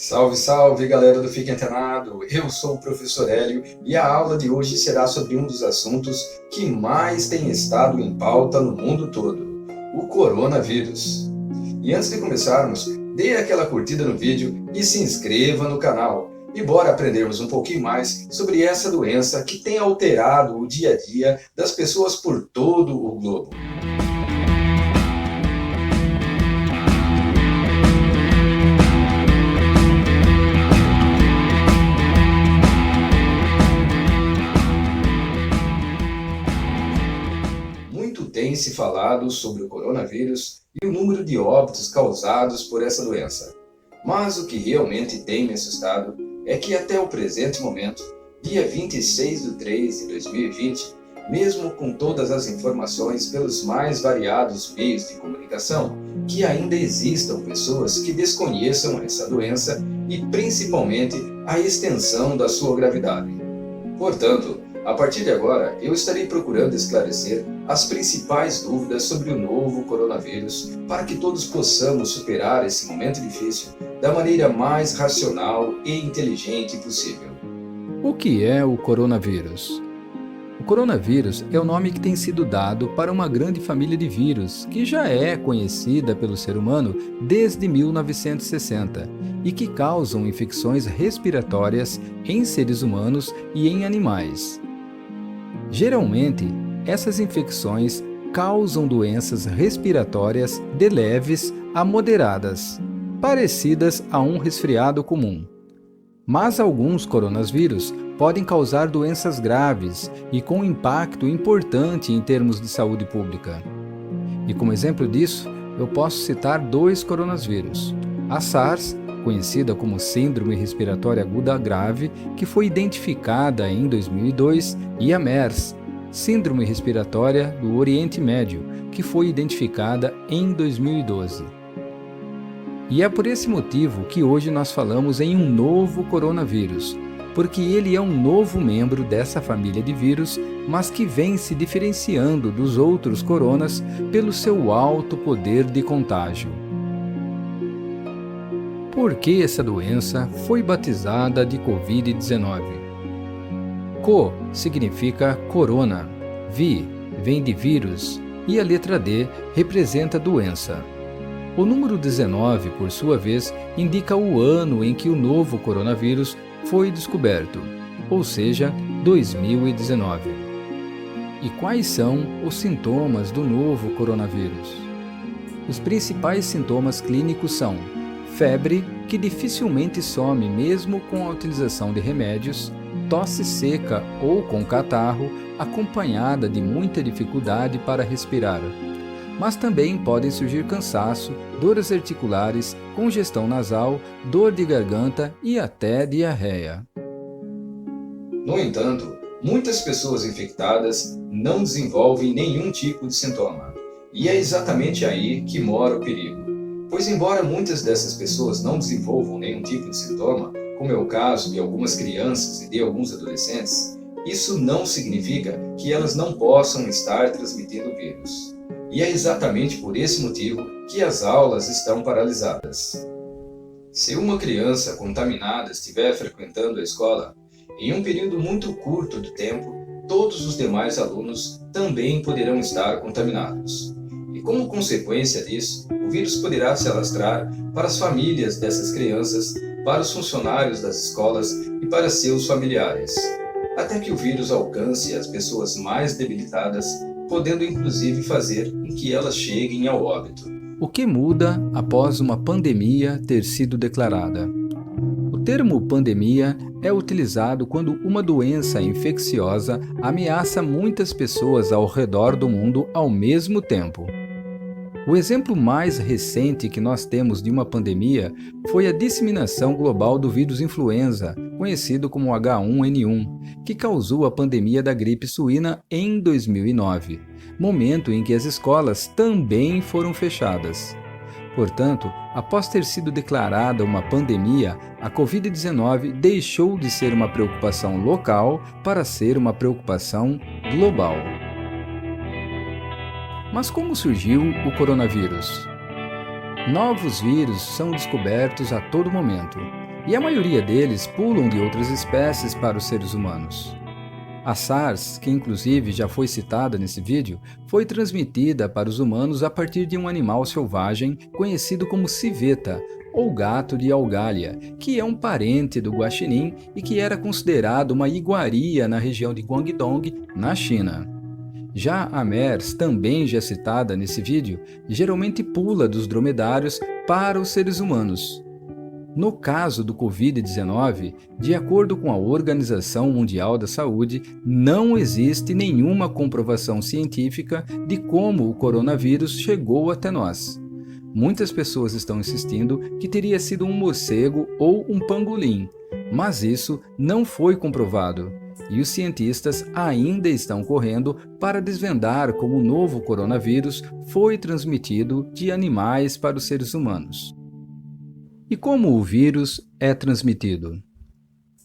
Salve, salve, galera do Fique Antenado! Eu sou o professor Hélio e a aula de hoje será sobre um dos assuntos que mais tem estado em pauta no mundo todo, o coronavírus. E antes de começarmos, dê aquela curtida no vídeo e se inscreva no canal. E bora aprendermos um pouquinho mais sobre essa doença que tem alterado o dia a dia das pessoas por todo o globo. Tem se falado sobre o coronavírus e o número de óbitos causados por essa doença. Mas o que realmente tem me assustado é que até o presente momento, dia 26/3/2020, mesmo com todas as informações pelos mais variados meios de comunicação, que ainda existam pessoas que desconheçam essa doença e principalmente a extensão da sua gravidade. Portanto, a partir de agora, eu estarei procurando esclarecer as principais dúvidas sobre o novo coronavírus para que todos possamos superar esse momento difícil da maneira mais racional e inteligente possível. O que é o coronavírus? O coronavírus é o nome que tem sido dado para uma grande família de vírus que já é conhecida pelo ser humano desde 1960 e que causam infecções respiratórias em seres humanos e em animais. Geralmente, essas infecções causam doenças respiratórias de leves a moderadas, parecidas a um resfriado comum. Mas alguns coronavírus podem causar doenças graves e com impacto importante em termos de saúde pública. E como exemplo disso, eu posso citar dois coronavírus: a SARS, conhecida como Síndrome Respiratória Aguda Grave, que foi identificada em 2002, e a MERS, Síndrome Respiratória do Oriente Médio, que foi identificada em 2012. E é por esse motivo que hoje nós falamos em um novo coronavírus, porque ele é um novo membro dessa família de vírus, mas que vem se diferenciando dos outros coronas pelo seu alto poder de contágio. Por que essa doença foi batizada de Covid-19? Co significa corona, vi vem de vírus e a letra D representa doença. O número 19, por sua vez, indica o ano em que o novo coronavírus foi descoberto, ou seja, 2019. E quais são os sintomas do novo coronavírus? Os principais sintomas clínicos são febre, que dificilmente some mesmo com a utilização de remédios, tosse seca ou com catarro, acompanhada de muita dificuldade para respirar. Mas também podem surgir cansaço, dores articulares, congestão nasal, dor de garganta e até diarreia. No entanto, muitas pessoas infectadas não desenvolvem nenhum tipo de sintoma. E é exatamente aí que mora o perigo. Pois embora muitas dessas pessoas não desenvolvam nenhum tipo de sintoma, como é o caso de algumas crianças e de alguns adolescentes, isso não significa que elas não possam estar transmitindo o vírus. E é exatamente por esse motivo que as aulas estão paralisadas. Se uma criança contaminada estiver frequentando a escola, em um período muito curto de tempo, todos os demais alunos também poderão estar contaminados. E como consequência disso, o vírus poderá se alastrar para as famílias dessas crianças, para os funcionários das escolas e para seus familiares, até que o vírus alcance as pessoas mais debilitadas, podendo inclusive fazer com que elas cheguem ao óbito. O que muda após uma pandemia ter sido declarada? O termo pandemia é utilizado quando uma doença infecciosa ameaça muitas pessoas ao redor do mundo ao mesmo tempo. O exemplo mais recente que nós temos de uma pandemia foi a disseminação global do vírus influenza, conhecido como H1N1, que causou a pandemia da gripe suína em 2009, momento em que as escolas também foram fechadas. Portanto, após ter sido declarada uma pandemia, a Covid-19 deixou de ser uma preocupação local para ser uma preocupação global. Mas como surgiu o coronavírus? Novos vírus são descobertos a todo momento. e a maioria deles pulam de outras espécies para os seres humanos. A SARS, que inclusive já foi citada nesse vídeo, foi transmitida para os humanos a partir de um animal selvagem conhecido como civeta, ou gato de Algália, que é um parente do guaxinim e que era considerado uma iguaria na região de Guangdong, na China. Já a MERS, também já citada nesse vídeo, geralmente pula dos dromedários para os seres humanos. No caso do Covid-19, de acordo com a Organização Mundial da Saúde, não existe nenhuma comprovação científica de como o coronavírus chegou até nós. Muitas pessoas estão insistindo que teria sido um morcego ou um pangolim, mas isso não foi comprovado, e os cientistas ainda estão correndo para desvendar como o novo coronavírus foi transmitido de animais para os seres humanos. E como o vírus é transmitido?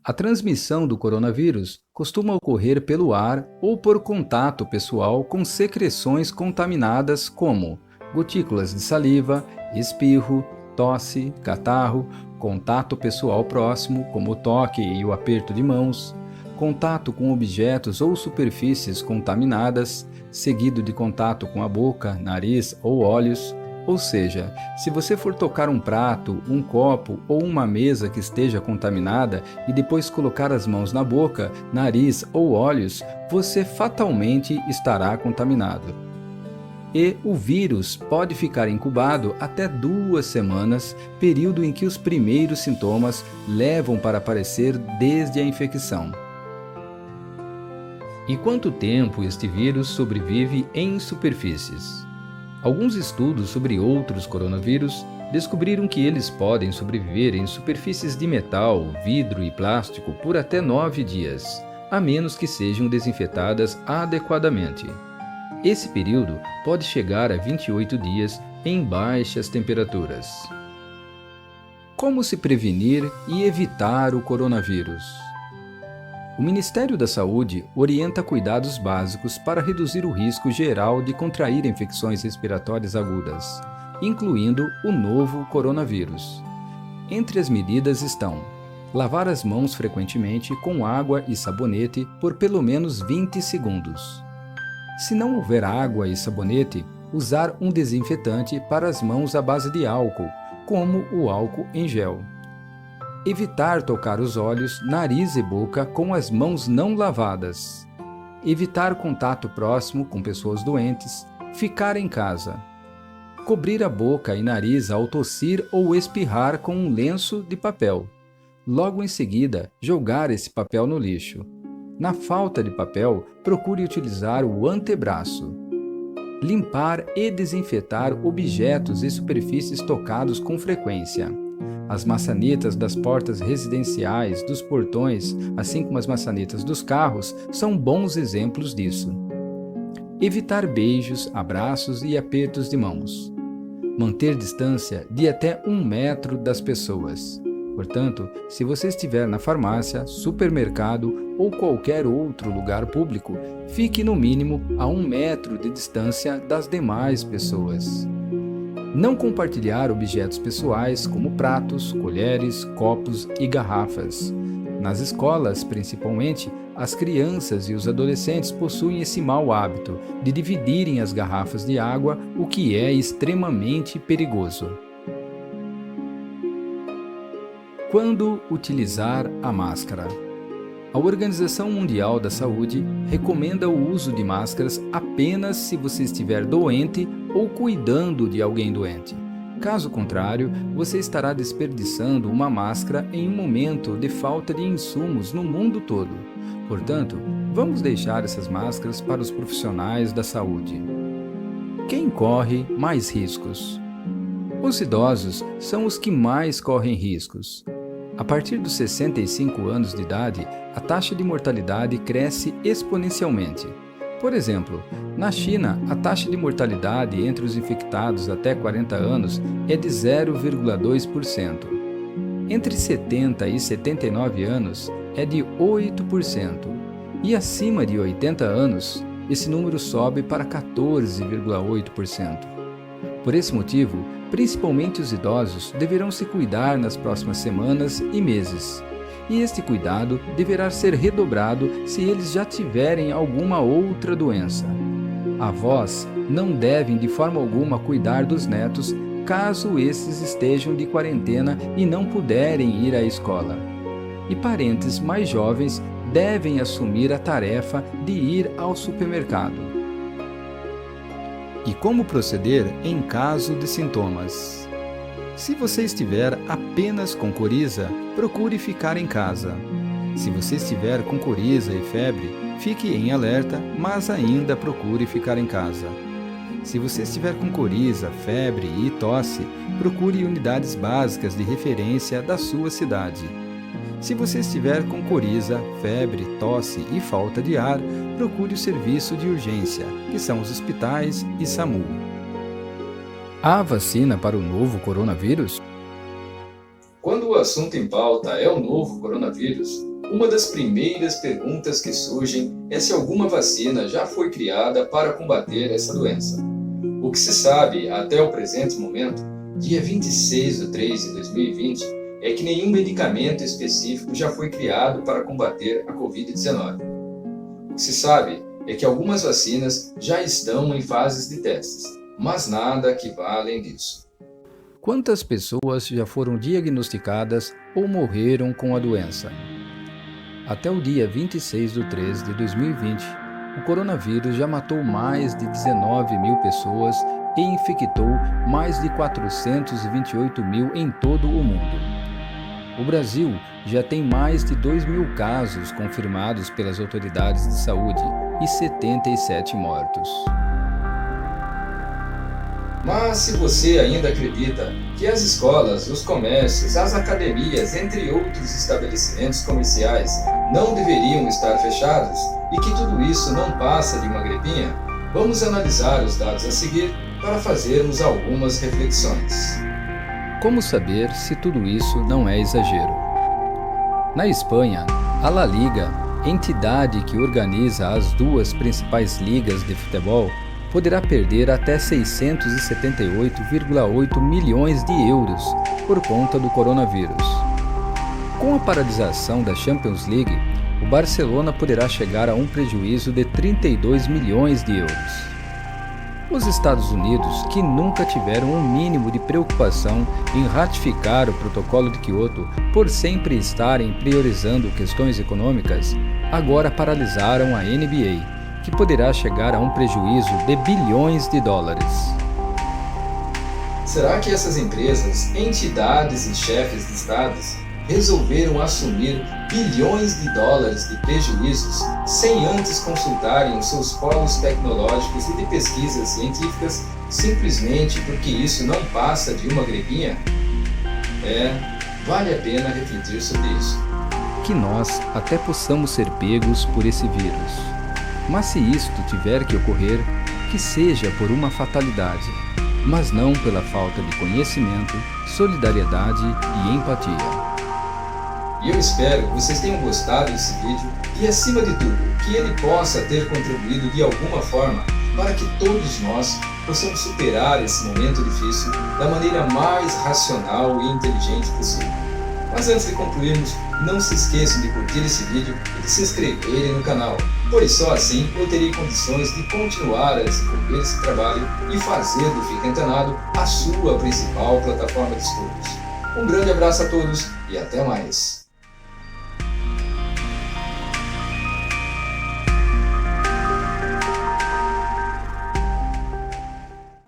A transmissão do coronavírus costuma ocorrer pelo ar ou por contato pessoal com secreções contaminadas como gotículas de saliva, espirro, tosse, catarro, contato pessoal próximo, como o toque e o aperto de mãos, contato com objetos ou superfícies contaminadas, seguido de contato com a boca, nariz ou olhos. Ou seja, se você for tocar um prato, um copo ou uma mesa que esteja contaminada e depois colocar as mãos na boca, nariz ou olhos, você fatalmente estará contaminado. E o vírus pode ficar incubado até 2 semanas, período em que os primeiros sintomas levam para aparecer desde a infecção. E quanto tempo este vírus sobrevive em superfícies? Alguns estudos sobre outros coronavírus descobriram que eles podem sobreviver em superfícies de metal, vidro e plástico por até 9 dias, a menos que sejam desinfetadas adequadamente. Esse período pode chegar a 28 dias em baixas temperaturas. Como se prevenir e evitar o coronavírus? O Ministério da Saúde orienta cuidados básicos para reduzir o risco geral de contrair infecções respiratórias agudas, incluindo o novo coronavírus. Entre as medidas estão: lavar as mãos frequentemente com água e sabonete por pelo menos 20 segundos. Se não houver água e sabonete, usar um desinfetante para as mãos à base de álcool, como o álcool em gel. Evitar tocar os olhos, nariz e boca com as mãos não lavadas. Evitar contato próximo com pessoas doentes. Ficar em casa. Cobrir a boca e nariz ao tossir ou espirrar com um lenço de papel. Logo em seguida, jogar esse papel no lixo. Na falta de papel, procure utilizar o antebraço. Limpar e desinfetar objetos e superfícies tocados com frequência. As maçanetas das portas residenciais, dos portões, assim como as maçanetas dos carros, são bons exemplos disso. Evitar beijos, abraços e apertos de mãos. Manter distância de até 1 metro das pessoas. Portanto, se você estiver na farmácia, supermercado ou qualquer outro lugar público, fique no mínimo a 1 metro de distância das demais pessoas. Não compartilhar objetos pessoais como pratos, colheres, copos e garrafas. Nas escolas, principalmente, as crianças e os adolescentes possuem esse mau hábito de dividirem as garrafas de água, o que é extremamente perigoso. Quando utilizar a máscara? A Organização Mundial da Saúde recomenda o uso de máscaras apenas se você estiver doente ou cuidando de alguém doente. Caso contrário, você estará desperdiçando uma máscara em um momento de falta de insumos no mundo todo. Portanto, vamos deixar essas máscaras para os profissionais da saúde. Quem corre mais riscos? Os idosos são os que mais correm riscos. A partir dos 65 anos de idade, a taxa de mortalidade cresce exponencialmente. Por exemplo, na China, a taxa de mortalidade entre os infectados até 40 anos é de 0,2%. Entre 70 e 79 anos é de 8%. E acima de 80 anos, esse número sobe para 14,8%. Por esse motivo, principalmente os idosos deverão se cuidar nas próximas semanas e meses. E este cuidado deverá ser redobrado se eles já tiverem alguma outra doença. Avós não devem de forma alguma cuidar dos netos caso esses estejam de quarentena e não puderem ir à escola. E parentes mais jovens devem assumir a tarefa de ir ao supermercado. E como proceder em caso de sintomas? Se você estiver apenas com coriza, procure ficar em casa. Se você estiver com coriza e febre, fique em alerta, mas ainda procure ficar em casa. Se você estiver com coriza, febre e tosse, procure unidades básicas de referência da sua cidade. Se você estiver com coriza, febre, tosse e falta de ar, procure o serviço de urgência, que são os hospitais e SAMU. Há vacina para o novo coronavírus? Quando o assunto em pauta é o novo coronavírus, uma das primeiras perguntas que surgem é se alguma vacina já foi criada para combater essa doença. O que se sabe até o presente momento, dia 26 de 3 de 2020, é que nenhum medicamento específico já foi criado para combater a Covid-19. O que se sabe é que algumas vacinas já estão em fases de testes, mas nada que vá além disso. Quantas pessoas já foram diagnosticadas ou morreram com a doença? Até o dia 26 de 3 de 2020, o coronavírus já matou mais de 19 mil pessoas e infectou mais de 428 mil em todo o mundo. O Brasil já tem mais de 2 mil casos confirmados pelas autoridades de saúde e 77 mortos. Mas se você ainda acredita que as escolas, os comércios, as academias, entre outros estabelecimentos comerciais, não deveriam estar fechados e que tudo isso não passa de uma gripinha, vamos analisar os dados a seguir para fazermos algumas reflexões. Como saber se tudo isso não é exagero? Na Espanha, a La Liga, entidade que organiza as duas principais ligas de futebol, poderá perder até 678,8 milhões de euros por conta do coronavírus. Com a paralisação da Champions League, o Barcelona poderá chegar a um prejuízo de 32 milhões de euros. Os Estados Unidos, que nunca tiveram um mínimo de preocupação em ratificar o Protocolo de Kyoto por sempre estarem priorizando questões econômicas, agora paralisaram a NBA, que poderá chegar a um prejuízo de bilhões de dólares. Será que essas empresas, entidades e chefes de estados resolveram assumir bilhões de dólares de prejuízos sem antes consultarem os seus polos tecnológicos e de pesquisas científicas simplesmente porque isso não passa de uma gripinha? Vale a pena refletir sobre isso. Que nós até possamos ser pegos por esse vírus. Mas se isto tiver que ocorrer, que seja por uma fatalidade, mas não pela falta de conhecimento, solidariedade e empatia. E eu espero que vocês tenham gostado desse vídeo e, acima de tudo, que ele possa ter contribuído de alguma forma para que todos nós possamos superar esse momento difícil da maneira mais racional e inteligente possível. Mas antes de concluirmos, não se esqueçam de curtir esse vídeo e de se inscreverem no canal, pois só assim eu terei condições de continuar a desenvolver esse trabalho e fazer do Fica Antenado a sua principal plataforma de estudos. Um grande abraço a todos e até mais!